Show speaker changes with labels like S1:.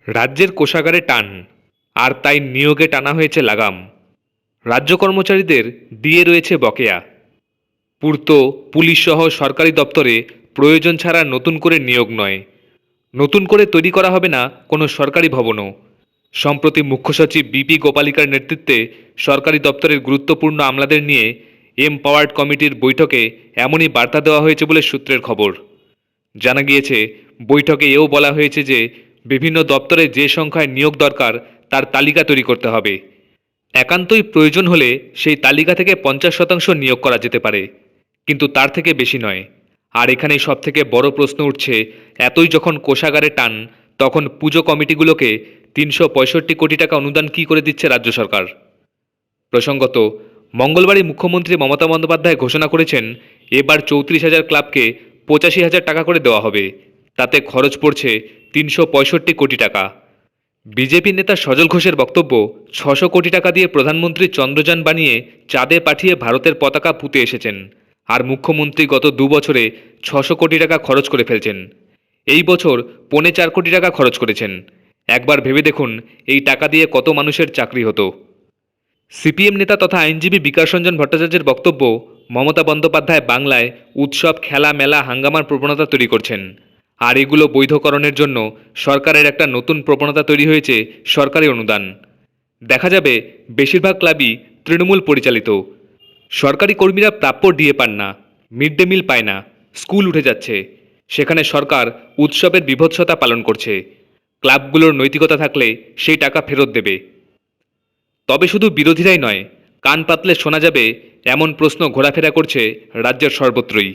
S1: রাজ্যের কোষাগারে টান, আর তাই নিয়োগে টানা হয়েছে লাগাম। রাজ্য কর্মচারীদের দিয়ে রয়েছে বকেয়া। পূর্ত, পুলিশ সহ সরকারি দপ্তরে প্রয়োজন ছাড়া নতুন করে নিয়োগ নয়, নতুন করে তৈরি করা হবে না কোনো সরকারি ভবনও। সম্প্রতি মুখ্য সচিব বিপি গোপালিকার নেতৃত্বে সরকারি দপ্তরের গুরুত্বপূর্ণ আমলাদের নিয়ে এমপাওয়ার্ড কমিটির বৈঠকে এমনই বার্তা দেওয়া হয়েছে বলে সূত্রের খবর। জানা গিয়েছে, বৈঠকে এও বলা হয়েছে যে বিভিন্ন দপ্তরে যে সংখ্যায় নিয়োগ দরকার তার তালিকা তৈরি করতে হবে। একান্তই প্রয়োজন হলে সেই তালিকা থেকে 50% নিয়োগ করা যেতে পারে, কিন্তু তার থেকে বেশি নয়। আর এখানেই সবথেকে বড় প্রশ্ন উঠছে, এতই যখন কোষাগারে টান, তখন পুজো কমিটিগুলোকে 365 কোটি টাকা অনুদান কী করে দিচ্ছে রাজ্য সরকার? প্রসঙ্গত, মঙ্গলবারই মুখ্যমন্ত্রী মমতা বন্দ্যোপাধ্যায় ঘোষণা করেছেন, এবার 34,000 ক্লাবকে 85,000 টাকা করে দেওয়া হবে। তাতে খরচ পড়ছে 365 কোটি টাকা। বিজেপি নেতা সজল ঘোষের বক্তব্য, 600 কোটি টাকা দিয়ে প্রধানমন্ত্রী চন্দ্রযান বানিয়ে চাঁদে পাঠিয়ে ভারতের পতাকা পুঁতে এসেছেন, আর মুখ্যমন্ত্রী গত 2 বছরে 600 কোটি টাকা খরচ করে ফেলছেন। এই বছর 4.25 কোটি টাকা খরচ করেছেন। একবার ভেবে দেখুন, এই টাকা দিয়ে কত মানুষের চাকরি হতো। সিপিএম নেতা তথা আইনজীবী বিকাশ রঞ্জন ভট্টাচার্যের বক্তব্য, মমতা বন্দ্যোপাধ্যায় বাংলায় উৎসব, খেলা, মেলা, হাঙ্গামার প্রবণতা তৈরি করছেন। আর এগুলো বৈধকরণের জন্য সরকারের একটা নতুন প্রবণতা তৈরি হয়েছে, সরকারি অনুদান। দেখা যাবে বেশিরভাগ ক্লাবই তৃণমূল পরিচালিত। সরকারি কর্মীরা প্রাপ্য ডিএ পান না, মিড ডে মিল পায় না, স্কুল উঠে যাচ্ছে। সেখানে সরকার উৎসবের বিভৎসতা পালন করছে। ক্লাবগুলোর নৈতিকতা থাকলে সেই টাকা ফেরত দেবে। তবে শুধু বিরোধীরাই নয়, কান পাতলে শোনা যাবে এমন প্রশ্ন ঘোরাফেরা করছে রাজ্যের সর্বত্রই।